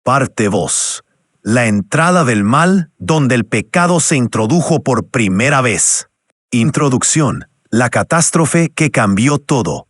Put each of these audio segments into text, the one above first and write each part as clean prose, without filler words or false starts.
Parte 2. La entrada del mal donde el pecado se introdujo por primera vez. Introducción. La catástrofe que cambió todo.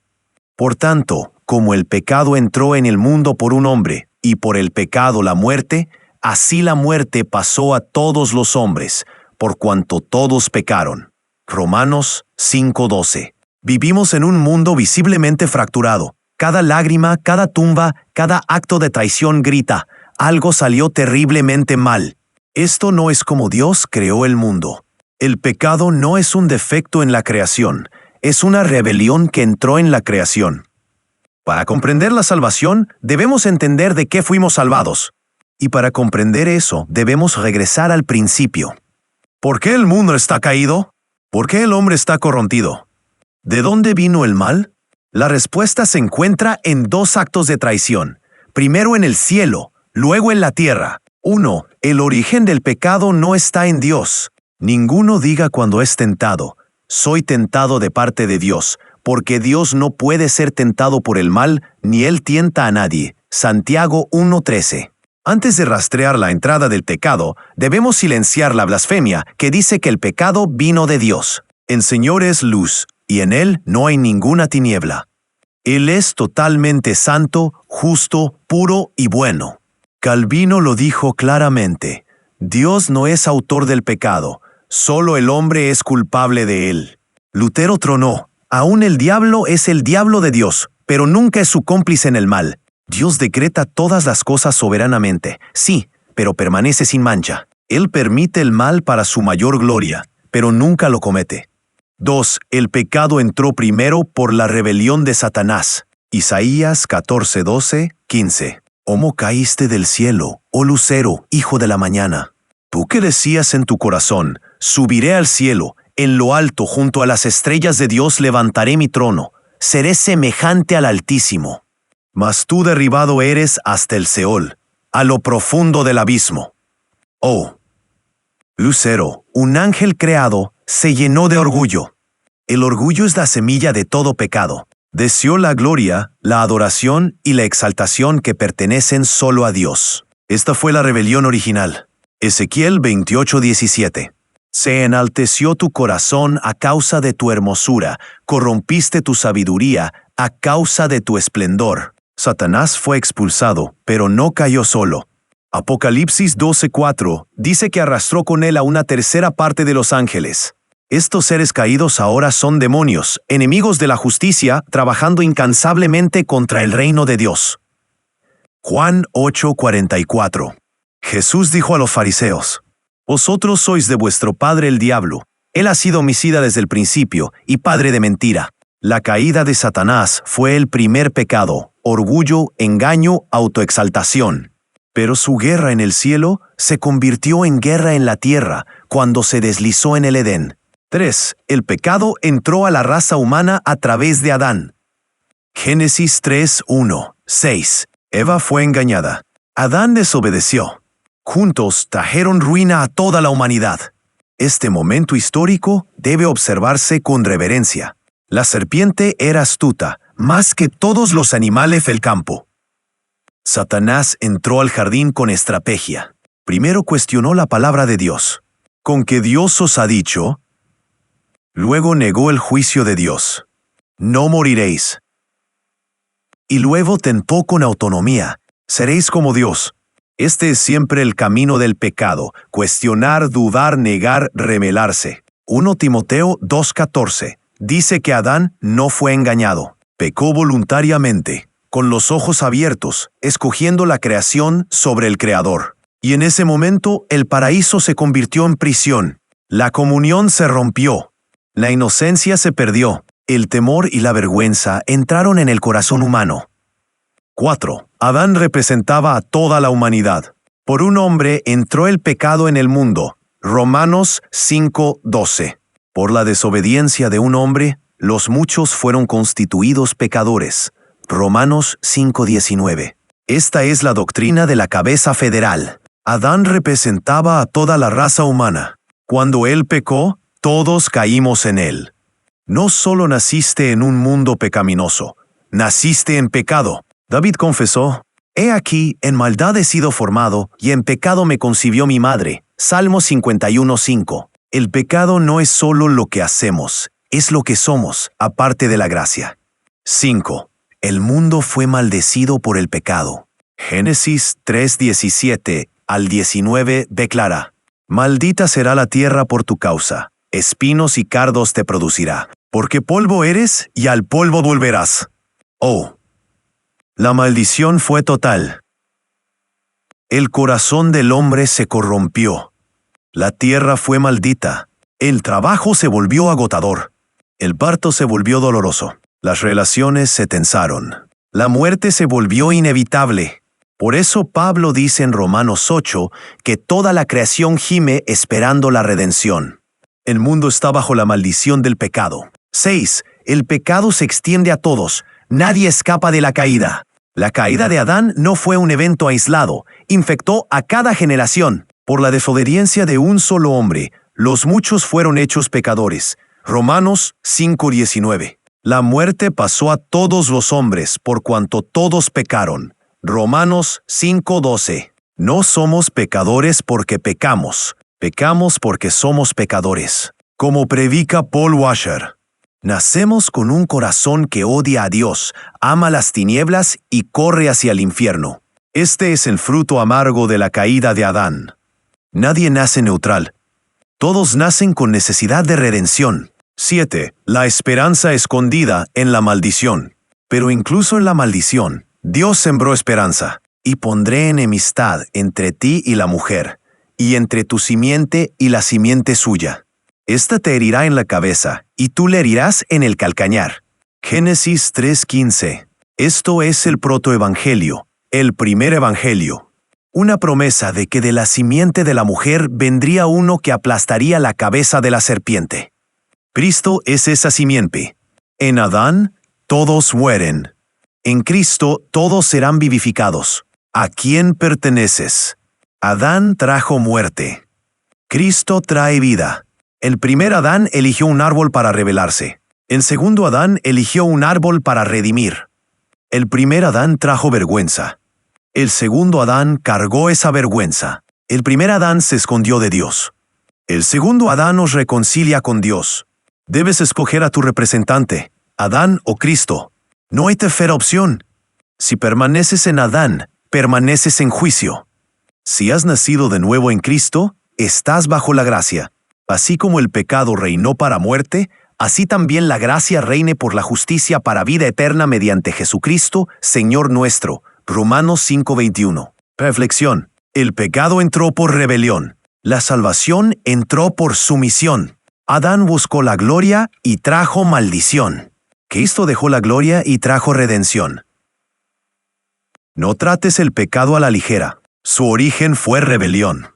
Por tanto, como el pecado entró en el mundo por un hombre, y por el pecado la muerte, así la muerte pasó a todos los hombres, por cuanto todos pecaron. Romanos 5:12. Vivimos en un mundo visiblemente fracturado. Cada lágrima, cada tumba, cada acto de traición grita: algo salió terriblemente mal. Esto no es como Dios creó el mundo. El pecado no es un defecto en la creación, es una rebelión que entró en la creación. Para comprender la salvación, debemos entender de qué fuimos salvados. Y para comprender eso, debemos regresar al principio. ¿Por qué el mundo está caído? ¿Por qué el hombre está corrompido? ¿De dónde vino el mal? La respuesta se encuentra en dos actos de traición. Primero en el cielo, luego en la tierra. 1. El origen del pecado no está en Dios. Ninguno diga cuando es tentado: soy tentado de parte de Dios, porque Dios no puede ser tentado por el mal, ni Él tienta a nadie. Santiago 1:13. Antes de rastrear la entrada del pecado, debemos silenciar la blasfemia que dice que el pecado vino de Dios. El Señor es luz, y en Él no hay ninguna tiniebla. Él es totalmente santo, justo, puro y bueno. Calvino lo dijo claramente: Dios no es autor del pecado, solo el hombre es culpable de él. Lutero tronó: aún el diablo es el diablo de Dios, pero nunca es su cómplice en el mal. Dios decreta todas las cosas soberanamente, sí, pero permanece sin mancha. Él permite el mal para su mayor gloria, pero nunca lo comete. 2. El pecado entró primero por la rebelión de Satanás. Isaías 14:12, 15. ¿Cómo caíste del cielo, oh lucero, hijo de la mañana? Tú que decías en tu corazón: subiré al cielo, en lo alto junto a las estrellas de Dios levantaré mi trono, seré semejante al Altísimo. Mas tú derribado eres hasta el Seol, a lo profundo del abismo. Oh, lucero, un ángel creado, se llenó de orgullo. El orgullo es la semilla de todo pecado. Deseó la gloria, la adoración y la exaltación que pertenecen solo a Dios. Esta fue la rebelión original. Ezequiel 28:17. Se enalteció tu corazón a causa de tu hermosura, corrompiste tu sabiduría a causa de tu esplendor. Satanás fue expulsado, pero no cayó solo. Apocalipsis 12:4 dice que arrastró con él a una tercera parte de los ángeles. Estos seres caídos ahora son demonios, enemigos de la justicia, trabajando incansablemente contra el reino de Dios. Juan 8:44. Jesús dijo a los fariseos: vosotros sois de vuestro padre el diablo. Él ha sido homicida desde el principio y padre de mentira. La caída de Satanás fue el primer pecado: orgullo, engaño, autoexaltación. Pero su guerra en el cielo se convirtió en guerra en la tierra cuando se deslizó en el Edén. 3. El pecado entró a la raza humana a través de Adán. Génesis 3:1, 6. Eva fue engañada. Adán desobedeció. Juntos trajeron ruina a toda la humanidad. Este momento histórico debe observarse con reverencia. La serpiente era astuta, más que todos los animales del campo. Satanás entró al jardín con estrategia. Primero cuestionó la palabra de Dios. ¿Con qué Dios os ha dicho? Luego negó el juicio de Dios. No moriréis. Y luego tentó con autonomía. Seréis como Dios. Este es siempre el camino del pecado: cuestionar, dudar, negar, rebelarse. 1 Timoteo 2:14 dice que Adán no fue engañado. Pecó voluntariamente, con los ojos abiertos, escogiendo la creación sobre el Creador. Y en ese momento el paraíso se convirtió en prisión. La comunión se rompió. La inocencia se perdió. El temor y la vergüenza entraron en el corazón humano. 4. Adán representaba a toda la humanidad. Por un hombre entró el pecado en el mundo. Romanos 5:12. Por la desobediencia de un hombre, los muchos fueron constituidos pecadores. Romanos 5:19. Esta es la doctrina de la cabeza federal. Adán representaba a toda la raza humana. Cuando él pecó, todos caímos en él. No solo naciste en un mundo pecaminoso, naciste en pecado. David confesó: He aquí, en maldad he sido formado, y en pecado me concibió mi madre. Salmo 51:5. El pecado no es solo lo que hacemos, es lo que somos, aparte de la gracia. 5. El mundo fue maldecido por el pecado. Génesis 3:17 al 19 declara: Maldita será la tierra por tu causa, espinos y cardos te producirá, porque polvo eres y al polvo volverás. Oh. La maldición fue total. El corazón del hombre se corrompió. La tierra fue maldita. El trabajo se volvió agotador. El parto se volvió doloroso. Las relaciones se tensaron. La muerte se volvió inevitable. Por eso Pablo dice en Romanos 8 que toda la creación gime esperando la redención. El mundo está bajo la maldición del pecado. 6. El pecado se extiende a todos. Nadie escapa de la caída. La caída de Adán no fue un evento aislado, infectó a cada generación. Por la desobediencia de un solo hombre, los muchos fueron hechos pecadores. Romanos 5:19. La muerte pasó a todos los hombres por cuanto todos pecaron. Romanos 5:12. No somos pecadores porque pecamos, pecamos porque somos pecadores. Como predica Paul Washer. Nacemos con un corazón que odia a Dios, ama las tinieblas y corre hacia el infierno. Este es el fruto amargo de la caída de Adán. Nadie nace neutral. Todos nacen con necesidad de redención. 7. La esperanza escondida en la maldición. Pero incluso en la maldición, Dios sembró esperanza. Y pondré enemistad entre ti y la mujer, y entre tu simiente y la simiente suya. Esta te herirá en la cabeza, y tú le herirás en el calcañar. Génesis 3:15. Esto es el protoevangelio, el primer evangelio. Una promesa de que de la simiente de la mujer vendría uno que aplastaría la cabeza de la serpiente. Cristo es esa simiente. En Adán, todos mueren. En Cristo, todos serán vivificados. ¿A quién perteneces? Adán trajo muerte. Cristo trae vida. El primer Adán eligió un árbol para rebelarse. El segundo Adán eligió un árbol para redimir. El primer Adán trajo vergüenza. El segundo Adán cargó esa vergüenza. El primer Adán se escondió de Dios. El segundo Adán nos reconcilia con Dios. Debes escoger a tu representante, Adán o Cristo. No hay tercera opción. Si permaneces en Adán, permaneces en juicio. Si has nacido de nuevo en Cristo, estás bajo la gracia. Así como el pecado reinó para muerte, así también la gracia reine por la justicia para vida eterna mediante Jesucristo, Señor nuestro. Romanos 5:21. Reflexión. El pecado entró por rebelión. La salvación entró por sumisión. Adán buscó la gloria y trajo maldición. Cristo dejó la gloria y trajo redención. No trates el pecado a la ligera. Su origen fue rebelión.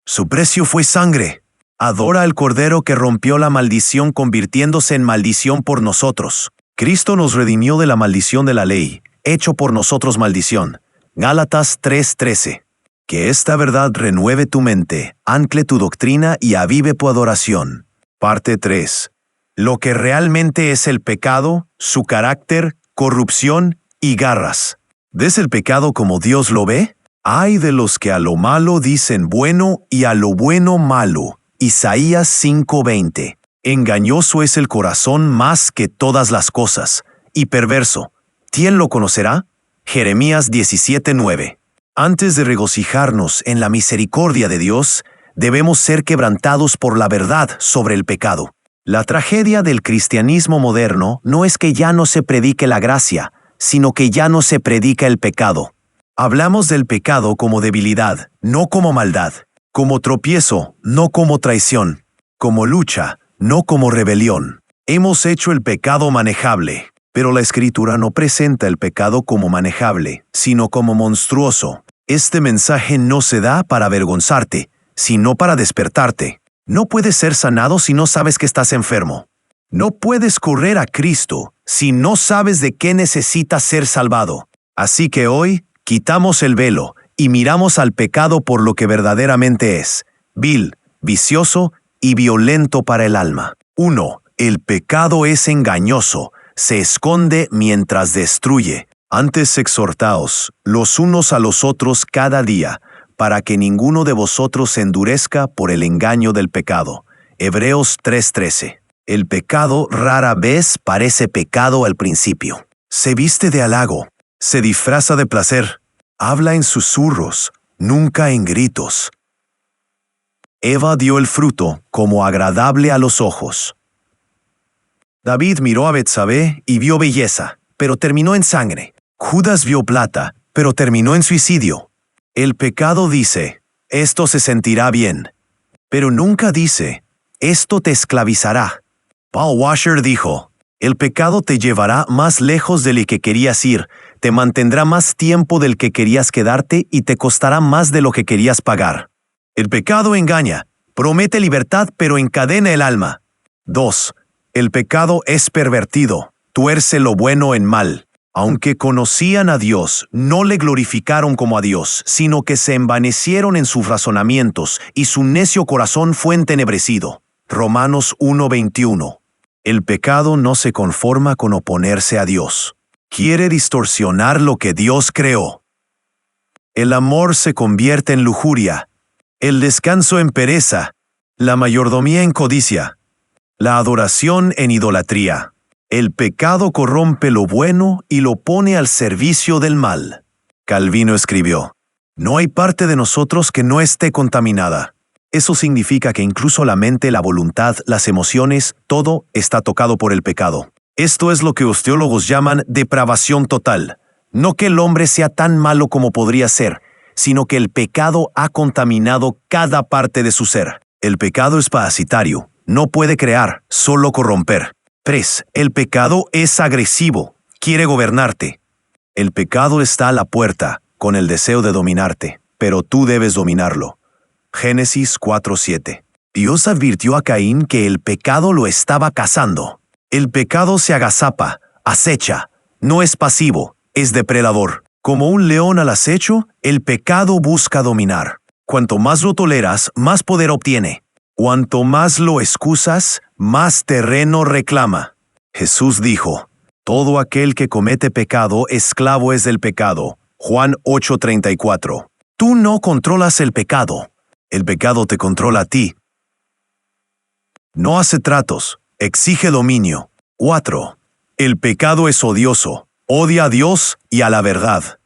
Su precio fue sangre. Adora al Cordero que rompió la maldición convirtiéndose en maldición por nosotros. Cristo nos redimió de la maldición de la ley, hecho por nosotros maldición. Gálatas 3:13. Que esta verdad renueve tu mente, ancle tu doctrina y avive tu adoración. Parte 3. Lo que realmente es el pecado, su carácter, corrupción y garras. ¿Ves el pecado como Dios lo ve? Ay de los que a lo malo dicen bueno y a lo bueno malo. Isaías 5:20. Engañoso es el corazón más que todas las cosas, y perverso. ¿Quién lo conocerá? Jeremías 17:9. Antes de regocijarnos en la misericordia de Dios, debemos ser quebrantados por la verdad sobre el pecado. La tragedia del cristianismo moderno no es que ya no se predique la gracia, sino que ya no se predica el pecado. Hablamos del pecado como debilidad, no como maldad. Como tropiezo, no como traición. Como lucha, no como rebelión. Hemos hecho el pecado manejable, pero la Escritura no presenta el pecado como manejable, sino como monstruoso. Este mensaje no se da para avergonzarte, sino para despertarte. No puedes ser sanado si no sabes que estás enfermo. No puedes correr a Cristo si no sabes de qué necesitas ser salvado. Así que hoy, quitamos el velo y miramos al pecado por lo que verdaderamente es, vil, vicioso y violento para el alma. 1. El pecado es engañoso, se esconde mientras destruye. Antes exhortaos los unos a los otros cada día, para que ninguno de vosotros se endurezca por el engaño del pecado. Hebreos 3:13. El pecado rara vez parece pecado al principio. Se viste de halago, se disfraza de placer, habla en susurros, nunca en gritos. Eva dio el fruto como agradable a los ojos. David miró a Betsabé y vio belleza, pero terminó en sangre. Judas vio plata, pero terminó en suicidio. El pecado dice, esto se sentirá bien, pero nunca dice, esto te esclavizará. Paul Washer dijo, el pecado te llevará más lejos de lo que querías ir, te mantendrá más tiempo del que querías quedarte y te costará más de lo que querías pagar. El pecado engaña, promete libertad pero encadena el alma. 2. El pecado es pervertido, tuerce lo bueno en mal. Aunque conocían a Dios, no le glorificaron como a Dios, sino que se envanecieron en sus razonamientos, y su necio corazón fue entenebrecido. Romanos 1:21. El pecado no se conforma con oponerse a Dios. Quiere distorsionar lo que Dios creó. El amor se convierte en lujuria, el descanso en pereza, la mayordomía en codicia, la adoración en idolatría. El pecado corrompe lo bueno y lo pone al servicio del mal. Calvino escribió, no hay parte de nosotros que no esté contaminada. Eso significa que incluso la mente, la voluntad, las emociones, todo está tocado por el pecado. Esto es lo que los teólogos llaman depravación total. No que el hombre sea tan malo como podría ser, sino que el pecado ha contaminado cada parte de su ser. El pecado es parasitario, no puede crear, solo corromper. 3. El pecado es agresivo, quiere gobernarte. El pecado está a la puerta, con el deseo de dominarte, pero tú debes dominarlo. Génesis 4:7. Dios advirtió a Caín que el pecado lo estaba cazando. El pecado se agazapa, acecha, no es pasivo, es depredador. Como un león al acecho, el pecado busca dominar. Cuanto más lo toleras, más poder obtiene. Cuanto más lo excusas, más terreno reclama. Jesús dijo, todo aquel que comete pecado, esclavo es del pecado. Juan 8:34. Tú no controlas el pecado te controla a ti. No hace tratos, exige dominio. 4. El pecado es odioso, odia a Dios y a la verdad.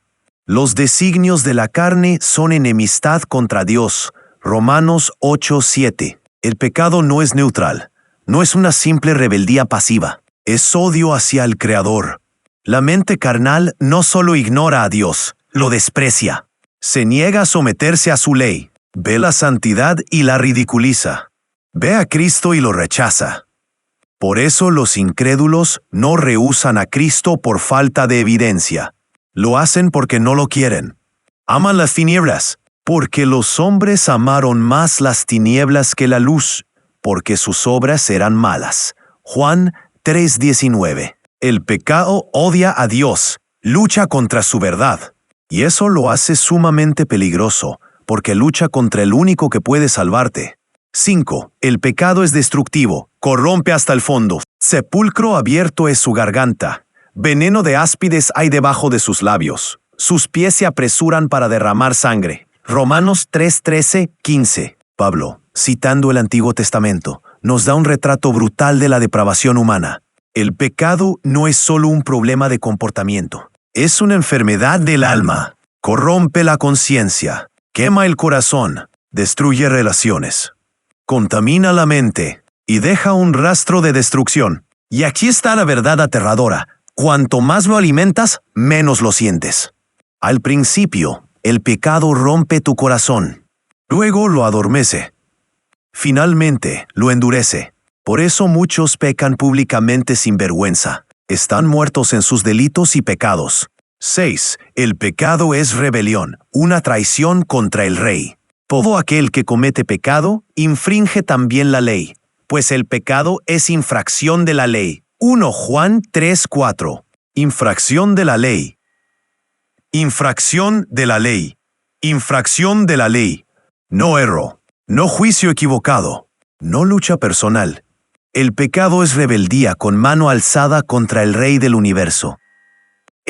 Los designios de la carne son enemistad contra Dios. Romanos 8:7. El pecado no es neutral, no es una simple rebeldía pasiva, es odio hacia el Creador. La mente carnal no solo ignora a Dios, lo desprecia. Se niega a someterse a su ley, ve la santidad y la ridiculiza. Ve a Cristo y lo rechaza. Por eso los incrédulos no rehúsan a Cristo por falta de evidencia. Lo hacen porque no lo quieren. Aman las tinieblas, porque los hombres amaron más las tinieblas que la luz, porque sus obras eran malas. Juan 3:19. El pecado odia a Dios, lucha contra su verdad, y eso lo hace sumamente peligroso, porque lucha contra el único que puede salvarte. 5. El pecado es destructivo, corrompe hasta el fondo. Sepulcro abierto es su garganta. Veneno de áspides hay debajo de sus labios. Sus pies se apresuran para derramar sangre. Romanos 3:13-15. Pablo, citando el Antiguo Testamento, nos da un retrato brutal de la depravación humana. El pecado no es solo un problema de comportamiento, es una enfermedad del alma. Corrompe la conciencia, quema el corazón, destruye relaciones, contamina la mente y deja un rastro de destrucción. Y aquí está la verdad aterradora. Cuanto más lo alimentas, menos lo sientes. Al principio, el pecado rompe tu corazón. Luego lo adormece. Finalmente, lo endurece. Por eso muchos pecan públicamente sin vergüenza. Están muertos en sus delitos y pecados. 6. El pecado es rebelión, una traición contra el rey. Todo aquel que comete pecado, infringe también la ley, pues el pecado es infracción de la ley. 1 Juan 3:4. Infracción de la ley. Infracción de la ley. Infracción de la ley. No erro. No juicio equivocado. No lucha personal. El pecado es rebeldía con mano alzada contra el Rey del universo.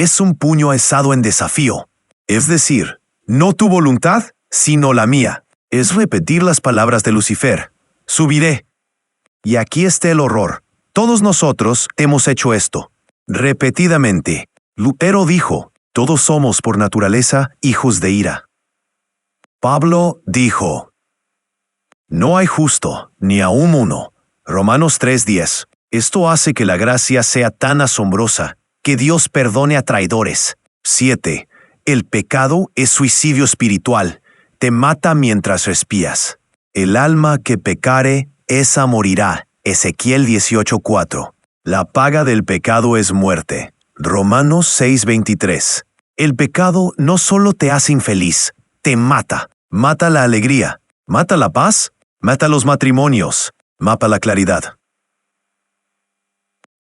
es un puño alzado en desafío. Es decir, no tu voluntad, sino la mía. Es repetir las palabras de Lucifer. Subiré. Y aquí está el horror. Todos nosotros hemos hecho esto. Repetidamente. Lutero dijo, todos somos por naturaleza hijos de ira. Pablo dijo, no hay justo, ni aun uno. Romanos 3:10. Esto hace que la gracia sea tan asombrosa, que Dios perdone a traidores. 7. El pecado es suicidio espiritual. Te mata mientras respiras. El alma que pecare, esa morirá. Ezequiel 18:4. La paga del pecado es muerte. Romanos 6:23. El pecado no solo te hace infeliz, te mata. Mata la alegría, mata la paz, mata los matrimonios, mata la claridad.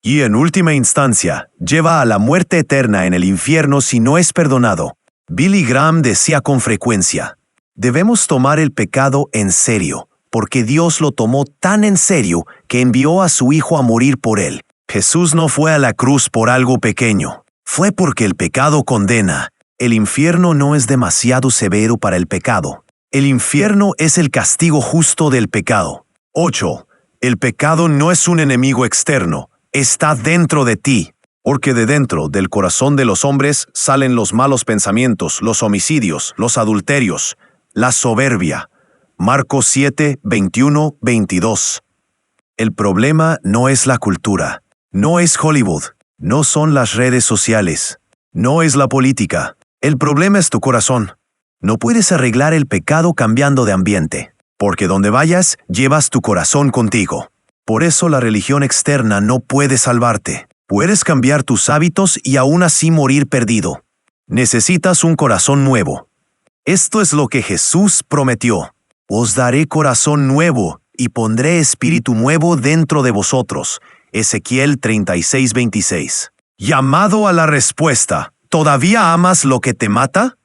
Y en última instancia, lleva a la muerte eterna en el infierno si no es perdonado. Billy Graham decía con frecuencia, debemos tomar el pecado en serio, porque Dios lo tomó tan en serio que envió a su Hijo a morir por él. Jesús no fue a la cruz por algo pequeño, fue porque el pecado condena. El infierno no es demasiado severo para el pecado. El infierno es el castigo justo del pecado. 8. El pecado no es un enemigo externo, está dentro de ti, porque de dentro del corazón de los hombres salen los malos pensamientos, los homicidios, los adulterios, la soberbia. Marcos 7, 21, 22. El problema no es la cultura, no es Hollywood, no son las redes sociales, no es la política. El problema es tu corazón. No puedes arreglar el pecado cambiando de ambiente, porque donde vayas, llevas tu corazón contigo. Por eso la religión externa no puede salvarte. Puedes cambiar tus hábitos y aún así morir perdido. Necesitas un corazón nuevo. Esto es lo que Jesús prometió. Os daré corazón nuevo y pondré espíritu nuevo dentro de vosotros. Ezequiel 36:26. Llamado a la respuesta. ¿Todavía amas lo que te mata?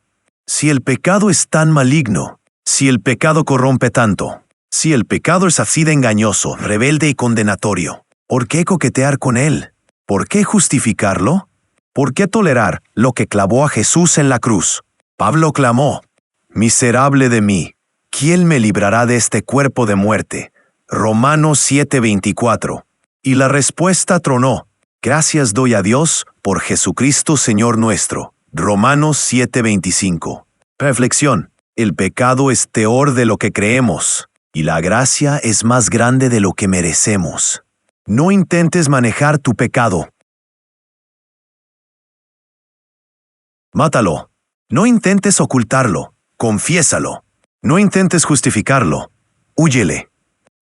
Si el pecado es tan maligno, si el pecado corrompe tanto, si el pecado es así de engañoso, rebelde y condenatorio, ¿por qué coquetear con él? ¿Por qué justificarlo? ¿Por qué tolerar lo que clavó a Jesús en la cruz? Pablo clamó, miserable de mí, ¿quién me librará de este cuerpo de muerte? Romanos 7:24. Y la respuesta tronó, gracias doy a Dios por Jesucristo Señor nuestro. Romanos 7:25. Reflexión. El pecado es peor de lo que creemos, y la gracia es más grande de lo que merecemos. No intentes manejar tu pecado. Mátalo. No intentes ocultarlo. Confiésalo. No intentes justificarlo. Húyele.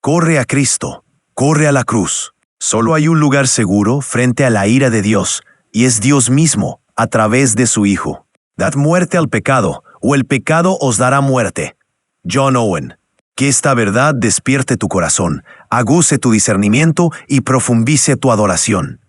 Corre a Cristo. Corre a la cruz. Solo hay un lugar seguro frente a la ira de Dios, y es Dios mismo, a través de su Hijo. Dad muerte al pecado, o el pecado os dará muerte. John Owen. Que esta verdad despierte tu corazón, aguce tu discernimiento y profundice tu adoración.